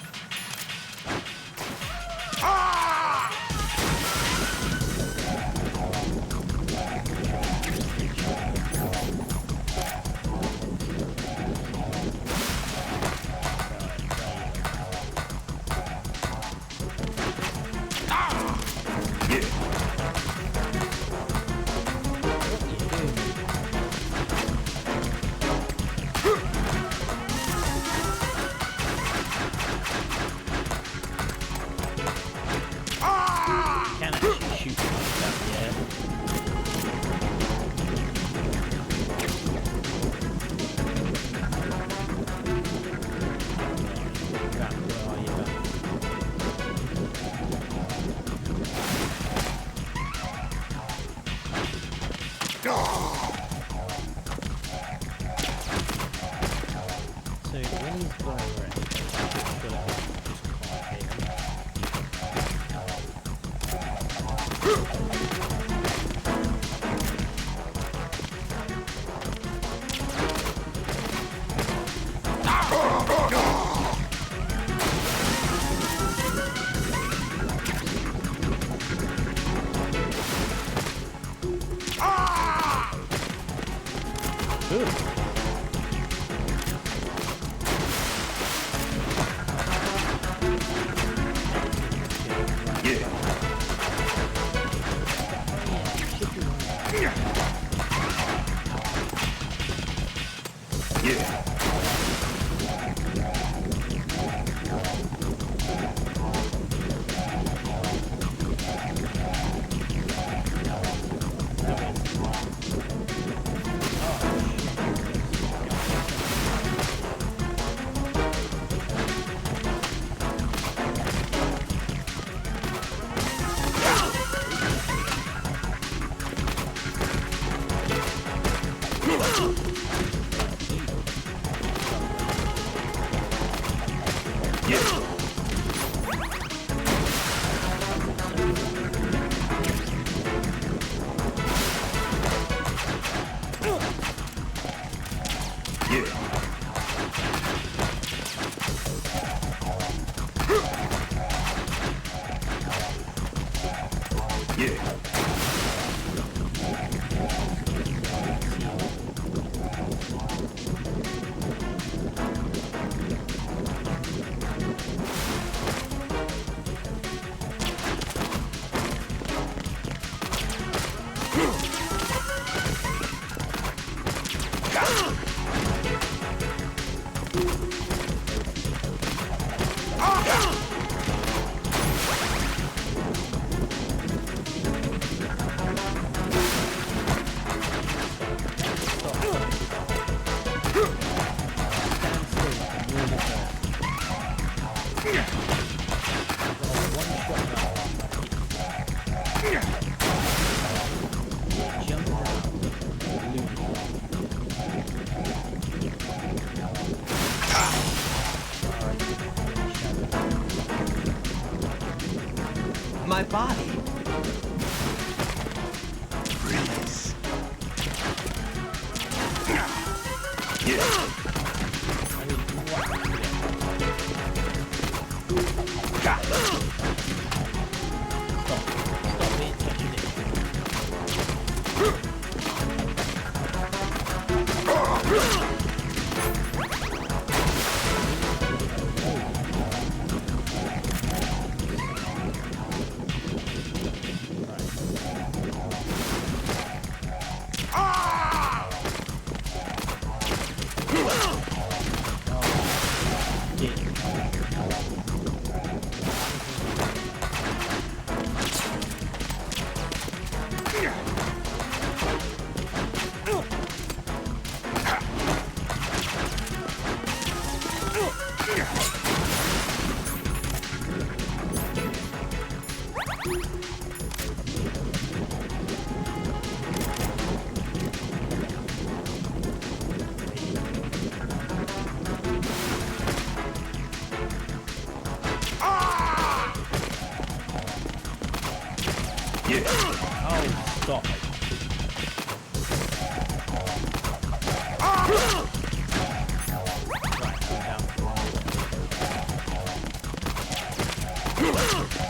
Oh, stop it.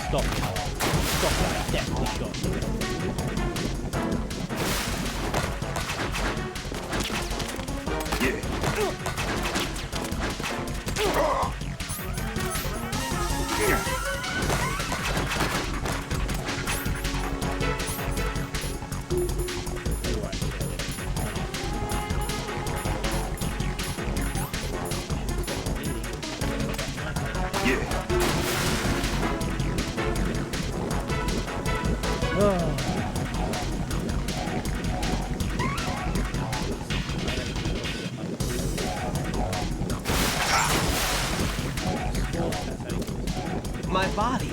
Stop it. Stop it. Definitely shot you. My body.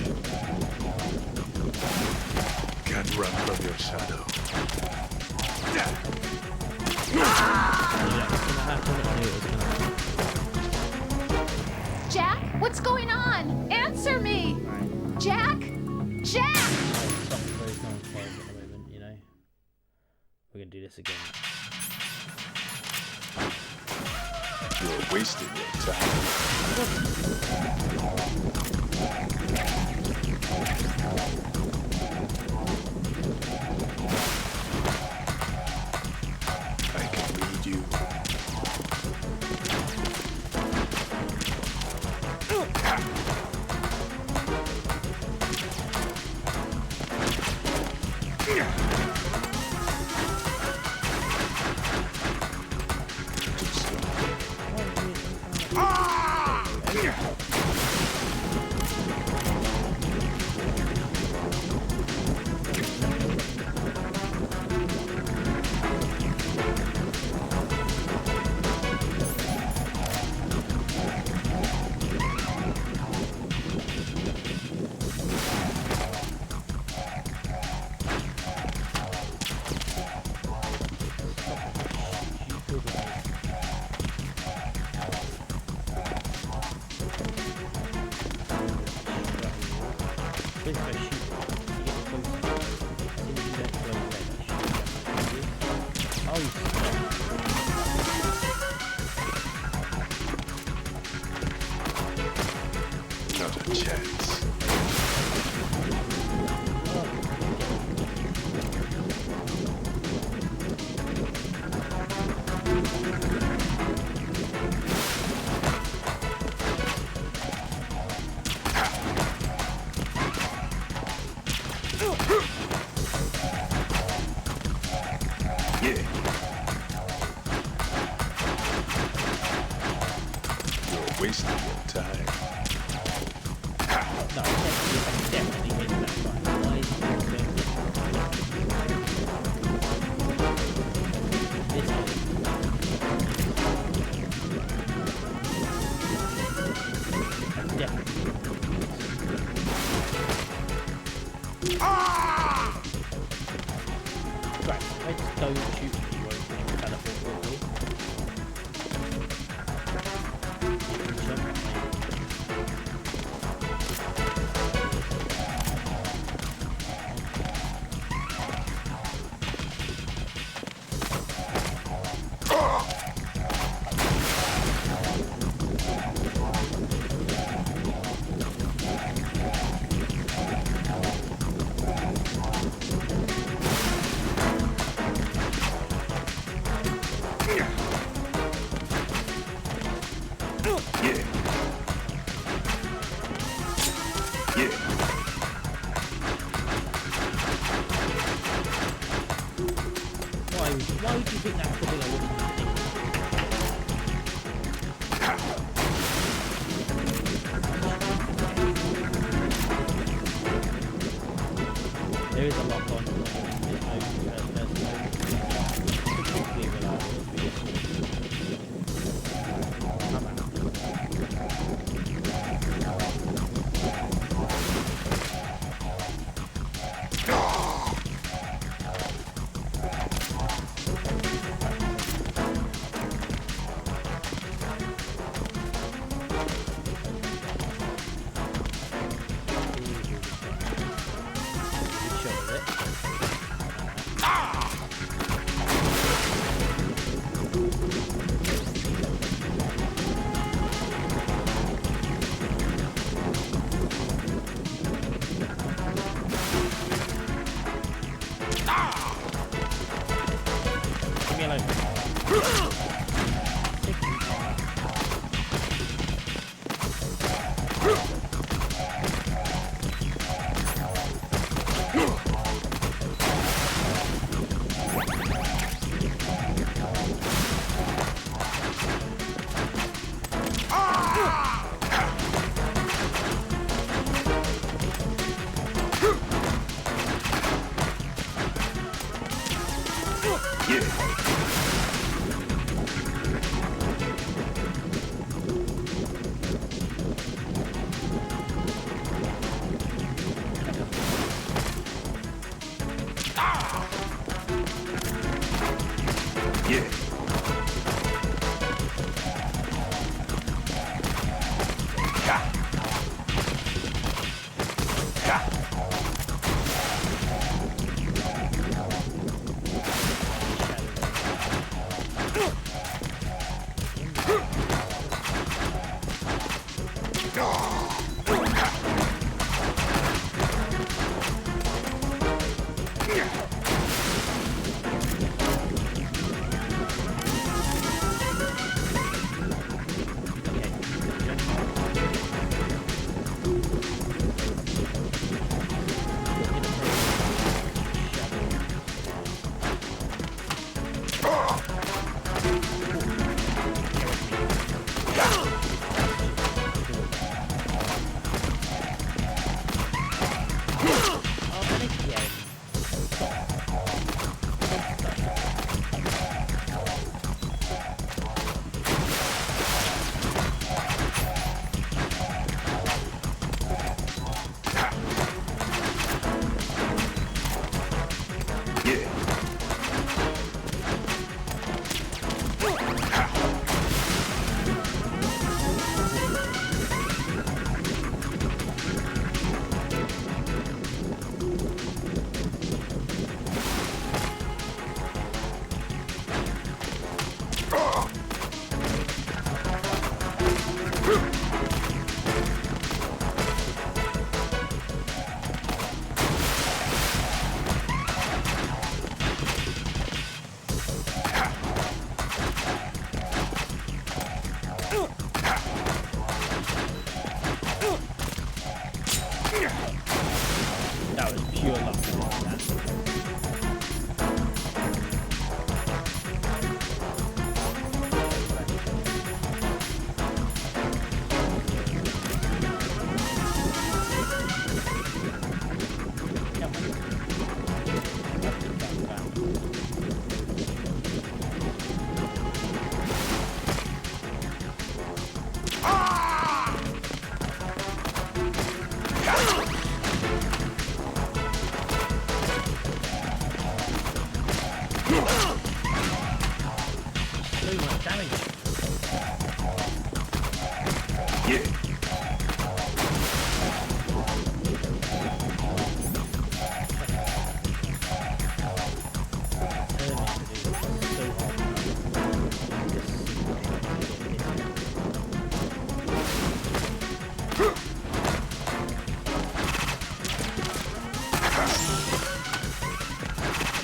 Can't run from your shadow. Jack, what's going on? Answer me! Jack? Jack! You know? We're gonna do this again. You're wasting your time. I can read you. Not a chance. You're wasting your time. No, definitely hit that button. Why is it not doing this one? Definitely. Right, I just don't shoot you, you won't teleport quickly. Why would you think that's the bill I would have think? There is a lock on. That was pure luck.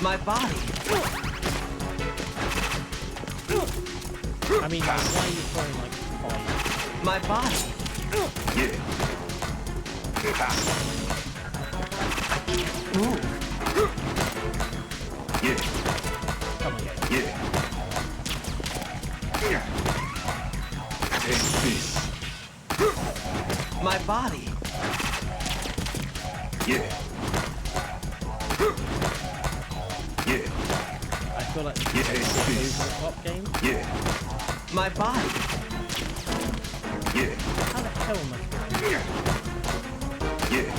My body. I mean, like, why are you throwing like fire? My body. I can't move. Come on, guys. Yeah. Take this. My body. Yeah. Yeah. I feel like this Yeah, is it's a this. over-the-top game. Yeah. My body. Yeah. How the hell am I supposed to do Yeah. Yeah.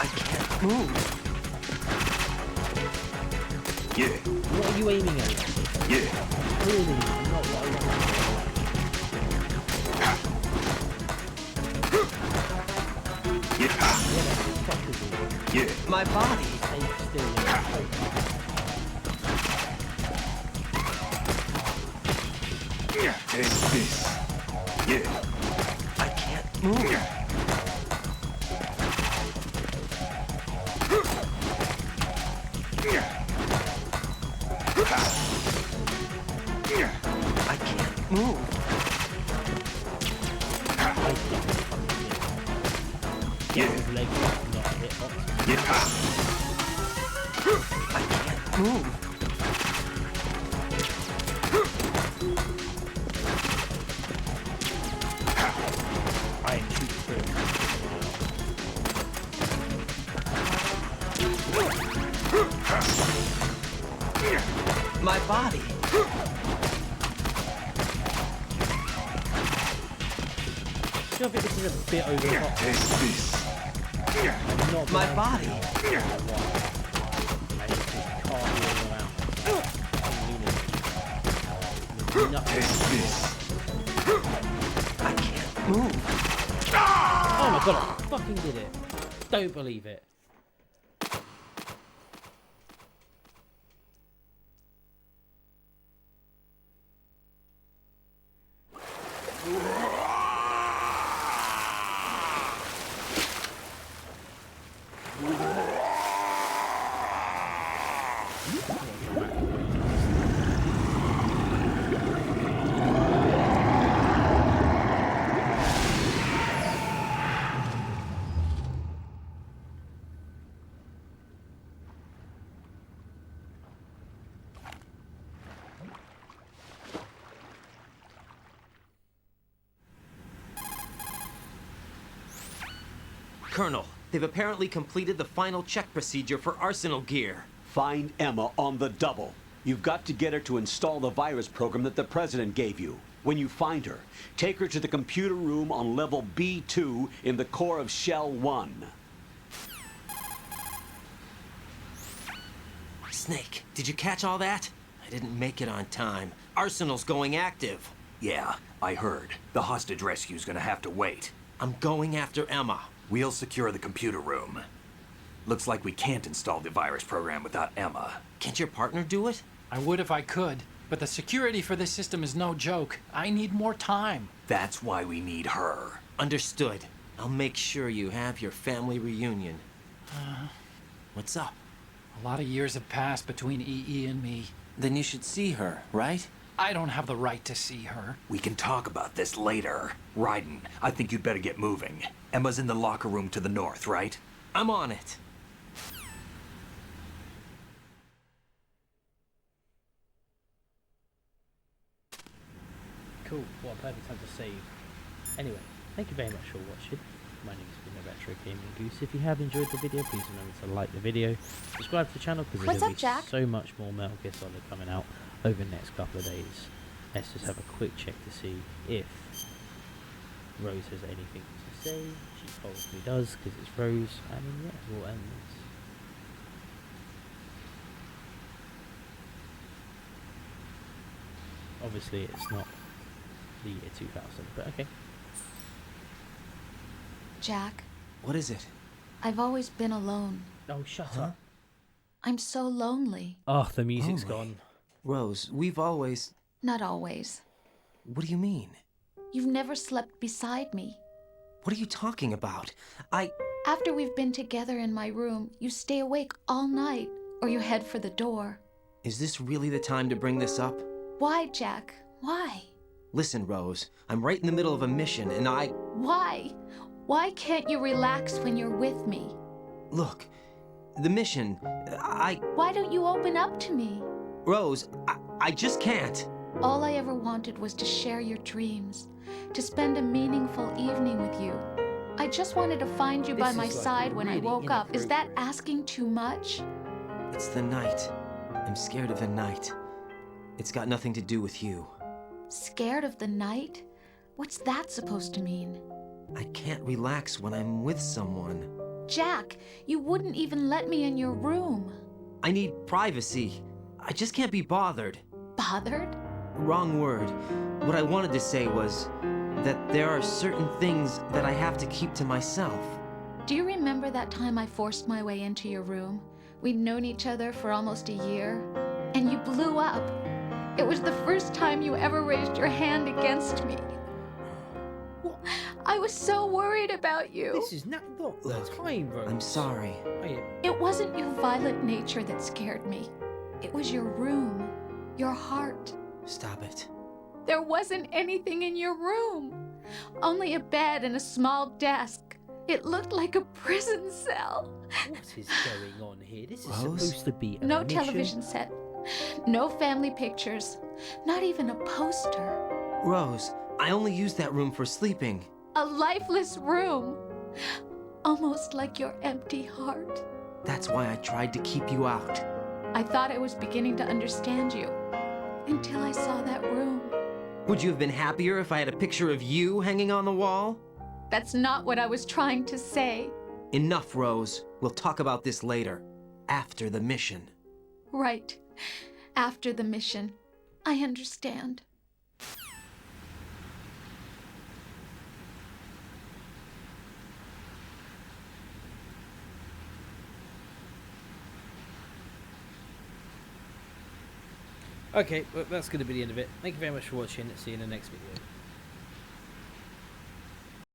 I can't move. Yeah. What are you aiming at? Yeah. Really? Not what I want. Yeah. What the fuck is it? Yeah. My body. Stay still. Take this. Yeah. I can't move. I can't move. Get his leg up, not hit box. I can't move. I am too through. My body. I think this is a bit over the top. Take this. Not My bad. body. I need to cartwheel around. I'm leaning. There's nothing. Take this. I can't move. Oh my god, I fucking did it. Don't believe it. Colonel, they've apparently completed the final check procedure for arsenal gear. Find Emma on the double. You've got to get her to install the virus program that the President gave you. When you find her, take her to the computer room on level B2 in the core of Shell 1. Snake, did you catch all that? I didn't make it on time. Arsenal's going active. Yeah, I heard. The hostage rescue's gonna have to wait. I'm going after Emma. We'll secure the computer room. Looks like we can't install the virus program without Emma. Can't your partner do it? I would if I could, but the security for this system is no joke. I need more time. That's why we need her. Understood. I'll make sure you have your family reunion. What's up? A lot of years have passed between EE and me. Then you should see her, right? I don't have the right to see her. We can talk about this later. Raiden, I think you'd better get moving. Emma's in the locker room to the north, right? I'm on it. Cool, what a perfect time to save. Anyway, thank you very much for watching. My name has been Retro Gaming Goose. If you have enjoyed the video, please remember to like the video, subscribe to the channel because there's going to be so much more Metal Gear Solid coming out over the next couple of days. Let's just have a quick check to see if Rose has anything to say. She probably does because it's Rose. And yeah, we'll end this. Obviously, it's not the year 2000, but okay. Jack, What is it? I've always been alone. Oh, shut up. I'm so lonely. Oh, the music's Lonely? gone. Rose, we've always... Not always. What do you mean? You've never slept beside me. What are you talking about? After we've been together in my room, you stay awake all night, or you head for the door. Is this really the time to bring this up? Why, Jack? Why? Listen, Rose, I'm right in the middle of a mission and Why? Why can't you relax when you're with me? Look, the mission, Why don't you open up to me? Rose, I just can't. All I ever wanted was to share your dreams, to spend a meaningful evening with you. I just wanted to find you by my side when I woke up. Is that asking too much? It's the night. I'm scared of the night. It's got nothing to do with you. Scared of the night? What's that supposed to mean? I can't relax when I'm with someone. Jack, you wouldn't even let me in your room. I need privacy. I just can't be bothered. Bothered? Wrong word. What I wanted to say was that there are certain things that I have to keep to myself. Do you remember that time I forced my way into your room? We'd known each other for almost a year, and you blew up. It was the first time you ever raised your hand against me. I was so worried about you. This is not the time, Rose. I'm sorry. It wasn't your violent nature that scared me. It was your room, your heart. Stop it. There wasn't anything in your room. Only a bed and a small desk. It looked like a prison cell. What is going on here? This is Rose? supposed to be a No mission. television set. No family pictures. Not even a poster. Rose, I only use that room for sleeping. A lifeless room. Almost like your empty heart. That's why I tried to keep you out. I thought I was beginning to understand you. Until I saw that room. Would you have been happier if I had a picture of you hanging on the wall? That's not what I was trying to say. Enough, Rose. We'll talk about this later. After the mission. Right. After the mission. I understand. Okay, well, that's going to be the end of it. Thank you very much for watching. See you in the next video.